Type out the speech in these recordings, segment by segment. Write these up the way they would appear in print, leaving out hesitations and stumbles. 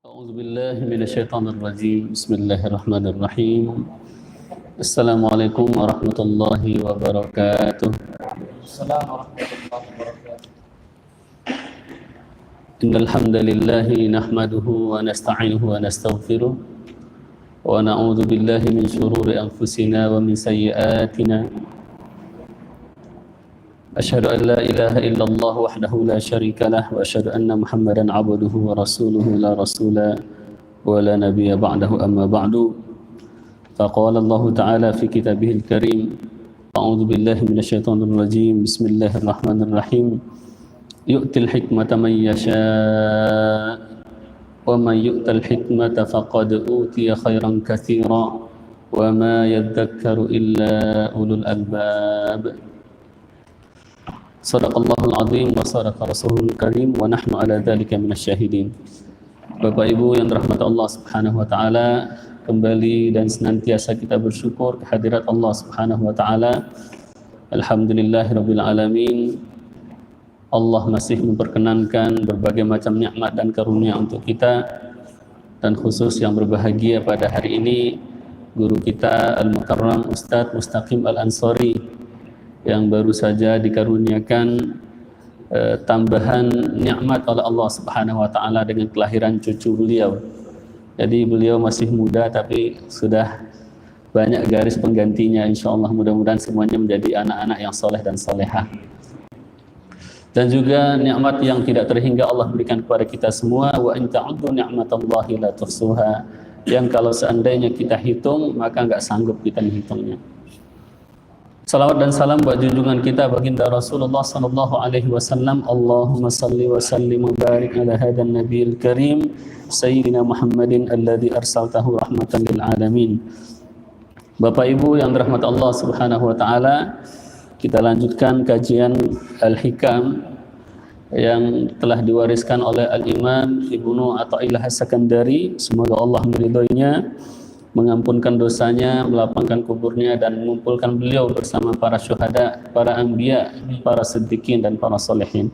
أعوذ بالله من الشيطان الرجيم بسم الله الرحمن الرحيم السلام عليكم ورحمة الله وبركاته السلام ورحمة الله وبركاته. إن الحمد لله نحمده ونستعينه ونستغفره ونعوذ بالله من شرور أنفسنا ومن سيئاتنا أشهد أن لا إله إلا الله وحده لا شريك له وأشهد أن محمدا عبده ورسوله لا رسول ولا نبي بعده أما بعد فقال الله تعالى في كتابه الكريم أعوذ بالله من الشيطان الرجيم بسم الله الرحمن الرحيم يؤتي الحكمة من يشاء ومن يؤت الحكمة فقد أوتي خيرا كثيرا وما يذكر إلا أولو الألباب Sadaqallahul azim wa sadaqa rasulul karim wa nahnu ala dzalika minasyahidin. Bapak Ibu yang dirahmati Allah Subhanahu wa taala, kembali dan senantiasa kita bersyukur kehadirat Allah Subhanahu wa taala. Alhamdulillahirabbil alamin. Allah masih memperkenankan berbagai macam nikmat dan karunia untuk kita, dan khusus yang berbahagia pada hari ini guru kita Al-Mukarram Ustadz Mustaqim Al-Ansari yang baru saja dikaruniakan tambahan nikmat oleh Allah Subhanahu wa taala dengan kelahiran cucu beliau. Jadi beliau masih muda tapi sudah banyak garis penggantinya, insyaallah. Mudah-mudahan semuanya menjadi anak-anak yang soleh dan solehah. Dan juga nikmat yang tidak terhingga Allah berikan kepada kita semua, wa in ta'uddu ni'matallahi la tuhsuha, yang kalau seandainya kita hitung maka enggak sanggup kita menghitungnya. Salawat dan salam buat junjungan kita baginda Rasulullah sallallahu alaihi wasallam. Allahumma salli wa sallim wa barik ala hadan nabiyil karim sayyidina Muhammadin alladzi arsaltahu rahmatan lil alamin. Bapak Ibu yang dirahmati Allah Subhanahu wa taala, kita lanjutkan kajian Al-Hikam yang telah diwariskan oleh Al-Imam Ibnu Athaillah As-Sakandari. Semoga Allah meridhoinya, mengampunkan dosanya, melapangkan kuburnya, dan mengumpulkan beliau bersama para syuhada, para anbiya, para siddiqin, dan para solehin.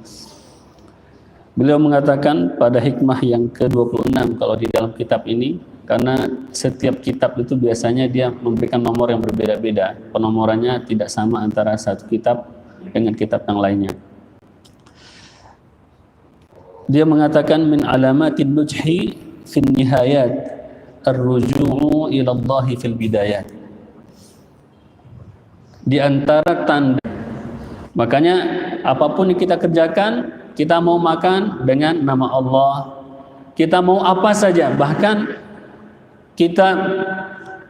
Beliau mengatakan pada hikmah yang ke-26 kalau di dalam kitab ini, karena setiap kitab itu biasanya dia memberikan nomor yang berbeda-beda, penomorannya tidak sama antara satu kitab dengan kitab yang lainnya. Dia mengatakan min alamatin nujhi fin nihayat ar-ruju'u ila Allah fil bidayat. Di antara tanda, makanya apapun yang kita kerjakan, kita mau makan dengan nama Allah, kita mau apa saja, bahkan kita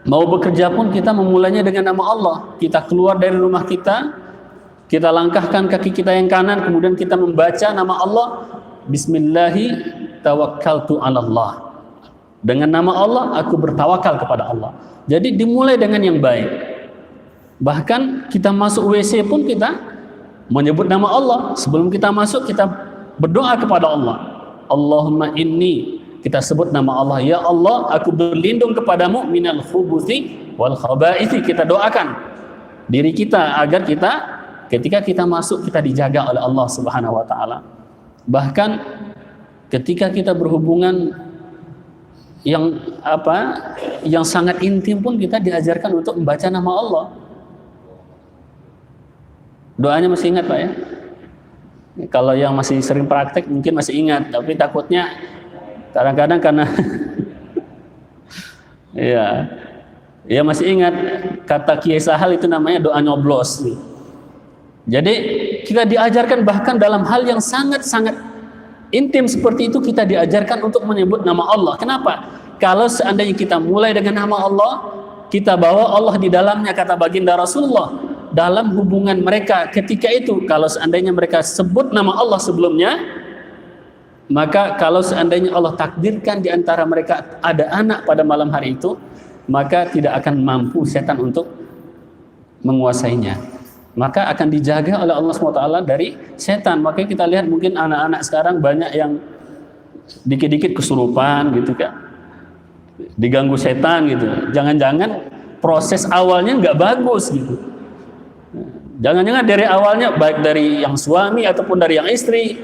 mau bekerja pun kita memulainya dengan nama Allah. Kita keluar dari rumah kita, kita langkahkan kaki kita yang kanan, kemudian kita membaca nama Allah, Bismillahi tawakkaltu 'ala Allah. Dengan nama Allah aku bertawakal kepada Allah. Jadi dimulai dengan yang baik. Bahkan kita masuk WC pun kita menyebut nama Allah. Sebelum kita masuk kita berdoa kepada Allah. Allahumma inni, kita sebut nama Allah. Ya Allah, aku berlindung kepadamu minal khubuthi wal khabaithi. Kita doakan diri kita agar kita ketika kita masuk kita dijaga oleh Allah Subhanahu wa taala. Bahkan ketika kita berhubungan yang sangat intim pun kita diajarkan untuk membaca nama Allah. Doanya masih ingat Pak ya? Kalau yang masih sering praktek mungkin masih ingat, tapi takutnya kadang-kadang karena ya masih ingat kata Kiai Sahal itu namanya doa nyoblos. Jadi kita diajarkan bahkan dalam hal yang sangat-sangat intim seperti itu kita diajarkan untuk menyebut nama Allah. Kenapa? Kalau seandainya kita mulai dengan nama Allah, kita bawa Allah di dalamnya, kata baginda Rasulullah, dalam hubungan mereka ketika itu, kalau seandainya mereka sebut nama Allah sebelumnya, maka kalau seandainya Allah takdirkan di antara mereka ada anak pada malam hari itu, maka tidak akan mampu setan untuk menguasainya. Maka akan dijaga oleh Allah SWT dari setan. Makanya kita lihat mungkin anak-anak sekarang banyak yang dikit-dikit kesurupan gitu kan, diganggu setan gitu. Jangan-jangan proses awalnya nggak bagus gitu. Jangan-jangan dari awalnya baik dari yang suami ataupun dari yang istri,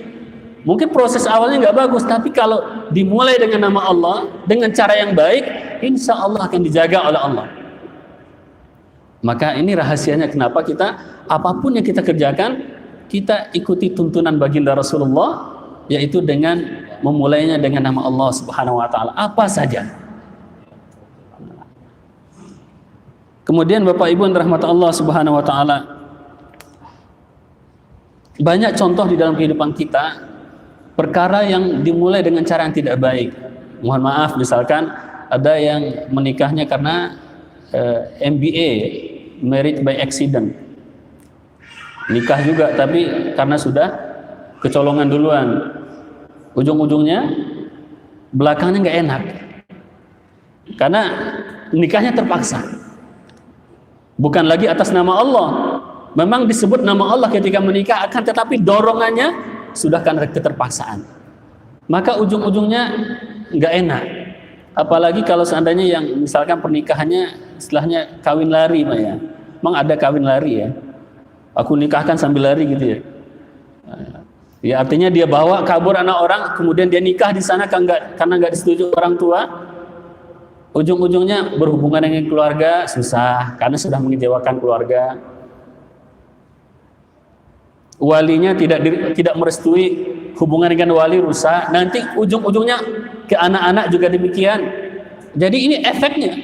mungkin proses awalnya nggak bagus, tapi kalau dimulai dengan nama Allah, dengan cara yang baik, insya Allah akan dijaga oleh Allah. Maka ini rahasianya kenapa kita, apapun yang kita kerjakan, kita ikuti tuntunan baginda Rasulullah, yaitu dengan memulainya dengan nama Allah Subhanahu wa taala, apa saja. Kemudian Bapak Ibu yang dirahmati Allah Subhanahu wa taala, banyak contoh di dalam kehidupan kita perkara yang dimulai dengan cara yang tidak baik. Mohon maaf, misalkan ada yang menikahnya karena MBA, married by accident. Nikah juga tapi karena sudah kecolongan duluan. Ujung-ujungnya belakangnya nggak enak. Karena nikahnya terpaksa. Bukan lagi atas nama Allah. Memang disebut nama Allah ketika menikah, akan tetapi dorongannya sudah karena keterpaksaan. Maka ujung-ujungnya nggak enak. Apalagi kalau seandainya yang misalkan pernikahannya istilahnya kawin lari, Pak ya. Memang ada kawin lari ya. Aku nikahkan sambil lari gitu ya. Ya artinya dia bawa kabur anak orang, kemudian dia nikah di sana karena nggak disetujui orang tua. Ujung-ujungnya berhubungan dengan keluarga susah karena sudah mengecewakan keluarga. Walinya tidak merestui, hubungan dengan wali rusak. Nanti ujung-ujungnya ke anak-anak juga demikian. Jadi ini efeknya,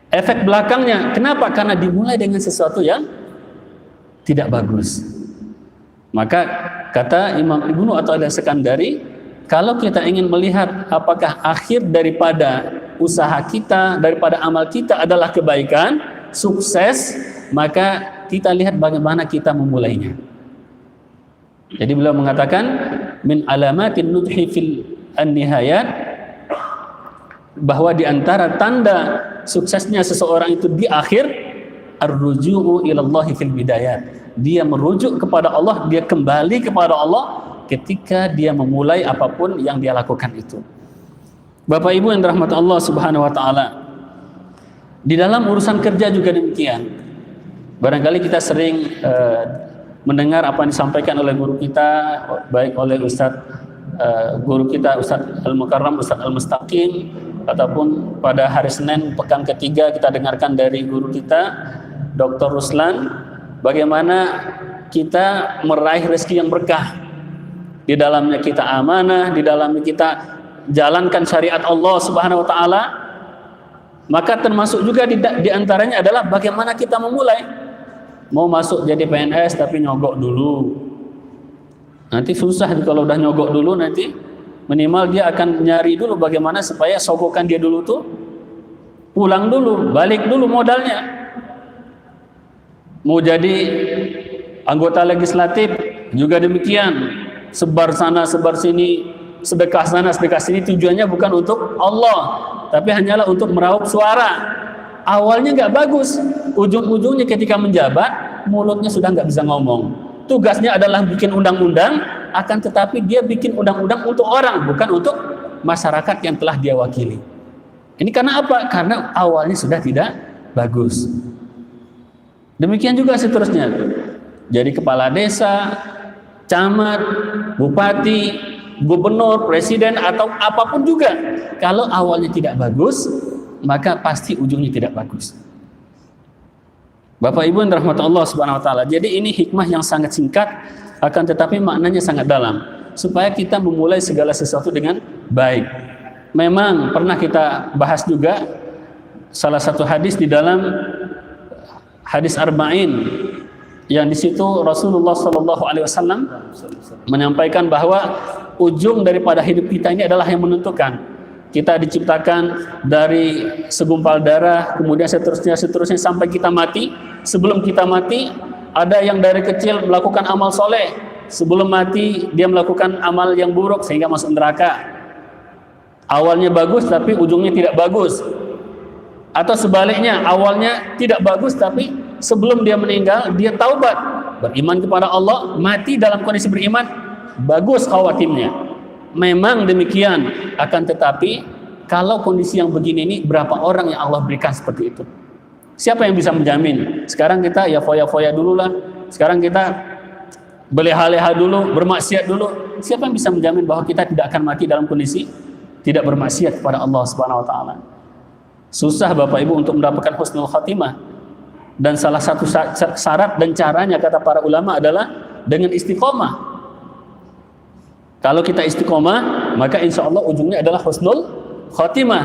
efek belakangnya. Kenapa? Karena dimulai dengan sesuatu yang tidak bagus. Maka kata Imam Ibnu Athaillah Sekandari, kalau kita ingin melihat apakah akhir daripada usaha kita, daripada amal kita adalah kebaikan, sukses, maka kita lihat bagaimana kita memulainya. Jadi beliau mengatakan min alamatin nudhi fil an-nihayat, bahwa di antara tanda suksesnya seseorang itu di akhir, ar-ruju'u ilallahi fil bidayat. Dia merujuk kepada Allah, dia kembali kepada Allah ketika dia memulai apapun yang dia lakukan itu. Bapak Ibu yang dirahmati Allah Subhanahu wa taala, di dalam urusan kerja juga demikian. Barangkali kita sering mendengar apa yang disampaikan oleh guru kita, baik oleh guru kita Ustadz Al-Mukarram, Ustadz Al-Mustaqim, ataupun pada hari Senin pekan ketiga kita dengarkan dari guru kita Dr. Ruslan, bagaimana kita meraih rezeki yang berkah. Di dalamnya kita amanah, di dalamnya kita jalankan syariat Allah Subhanahu wa taala. Maka termasuk juga di antaranya adalah bagaimana kita memulai. Mau masuk jadi PNS tapi nyogok dulu. Nanti susah kalau udah nyogok dulu, nanti minimal dia akan nyari dulu bagaimana supaya sogokan dia dulu tuh pulang dulu, balik dulu modalnya. Mau jadi anggota legislatif juga demikian, sebar sana sebar sini, sedekah sana sedekah sini, tujuannya bukan untuk Allah tapi hanyalah untuk meraup suara. Awalnya nggak bagus, ujung-ujungnya ketika menjabat mulutnya sudah nggak bisa ngomong. Tugasnya adalah bikin undang-undang, akan tetapi dia bikin undang-undang untuk orang, bukan untuk masyarakat yang telah dia wakili. Ini karena apa? Karena awalnya sudah tidak bagus. Demikian juga seterusnya. Jadi kepala desa, camat, bupati, gubernur, presiden, atau apapun juga, kalau awalnya tidak bagus, maka pasti ujungnya tidak bagus. Bapak Ibu yang dirahmati Allah Subhanahu wa taala. Jadi ini hikmah yang sangat singkat, akan tetapi maknanya sangat dalam, supaya kita memulai segala sesuatu dengan baik. Memang pernah kita bahas juga salah satu hadis di dalam hadis Arba'in, yang di situ Rasulullah Shallallahu Alaihi Wasallam menyampaikan bahwa ujung daripada hidup kita ini adalah yang menentukan. Kita diciptakan dari segumpal darah, kemudian seterusnya sampai kita mati. Sebelum kita mati, ada yang dari kecil melakukan amal soleh, sebelum mati dia melakukan amal yang buruk sehingga masuk neraka. Awalnya bagus tapi ujungnya tidak bagus. Atau sebaliknya, awalnya tidak bagus tapi sebelum dia meninggal dia taubat, beriman kepada Allah, mati dalam kondisi beriman, bagus khawatimnya. Memang demikian, akan tetapi kalau kondisi yang begini ini, berapa orang yang Allah berikan seperti itu? Siapa yang bisa menjamin? Sekarang kita ya foya-foya dulu lah, sekarang kita berleha-leha dulu, bermaksiat dulu. Siapa yang bisa menjamin bahwa kita tidak akan mati dalam kondisi tidak bermaksiat kepada Allah Subhanahu wa taala. Susah Bapak Ibu untuk mendapatkan husnul khatimah. Dan salah satu syarat dan caranya kata para ulama adalah dengan istiqomah. Kalau kita istiqomah, maka insya Allah ujungnya adalah husnul khatimah.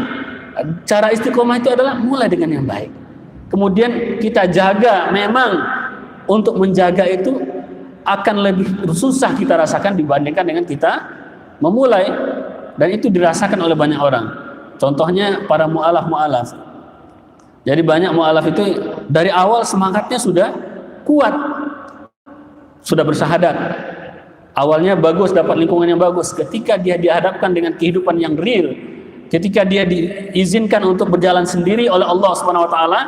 Cara istiqomah itu adalah mulai dengan yang baik. Kemudian kita jaga, memang untuk menjaga itu akan lebih susah kita rasakan dibandingkan dengan kita memulai. Dan itu dirasakan oleh banyak orang. Contohnya para mu'alaf. Jadi banyak mu'alaf itu dari awal semangatnya sudah kuat, sudah bersyahadat. Awalnya bagus, dapat lingkungan yang bagus. Ketika dia dihadapkan dengan kehidupan yang real, ketika dia diizinkan untuk berjalan sendiri oleh Allah Subhanahu wa taala,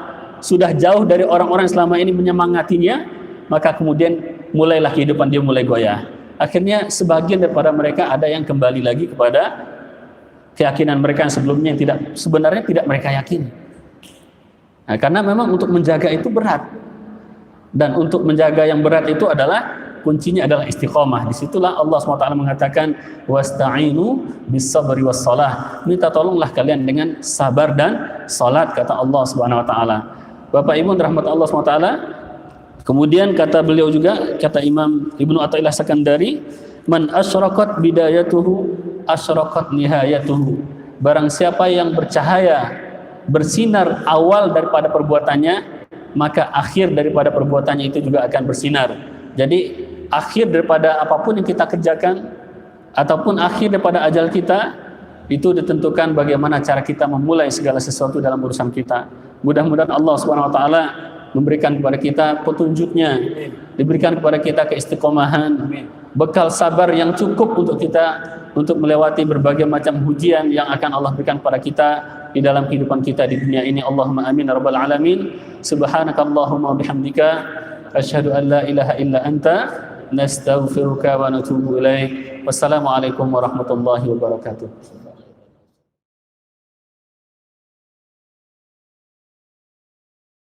sudah jauh dari orang-orang yang selama ini menyemangatinya, maka kemudian mulailah kehidupan dia mulai goyah. Akhirnya sebagian daripada mereka ada yang kembali lagi kepada keyakinan mereka yang sebelumnya yang sebenarnya tidak mereka yakini. Nah, karena memang untuk menjaga itu berat. Dan untuk menjaga yang berat itu adalah kuncinya adalah istiqomah. Disitulah Allah SWT mengatakan wasta'inu bis-sabri was-salah. Minta tolonglah kalian dengan sabar dan salat, kata Allah Subhanahu wa taala. Bapak Ibu rahmat Allah SWT. Kemudian kata beliau juga, kata Imam Ibnu Athaillah Sakandari, man asyraqat bidayatuhu asyraqat nihayatuhu. Barang siapa yang bercahaya, bersinar awal daripada perbuatannya, maka akhir daripada perbuatannya itu juga akan bersinar. Jadi akhir daripada apapun yang kita kerjakan ataupun akhir daripada ajal kita itu ditentukan bagaimana cara kita memulai segala sesuatu dalam urusan kita. Mudah-mudahan Allah Subhanahu wa taala memberikan kepada kita petunjuknya, diberikan kepada kita keistiqomahan, bekal sabar yang cukup untuk kita untuk melewati berbagai macam ujian yang akan Allah berikan kepada kita di dalam kehidupan kita di dunia ini. Allahumma amin ya rabbal alamin. Subhanakallahumma bihamdika asyhadu an la ilaha illa anta nastaghfiruka wa natubu ilaik. Wassalamualaikum warahmatullahi wabarakatuh.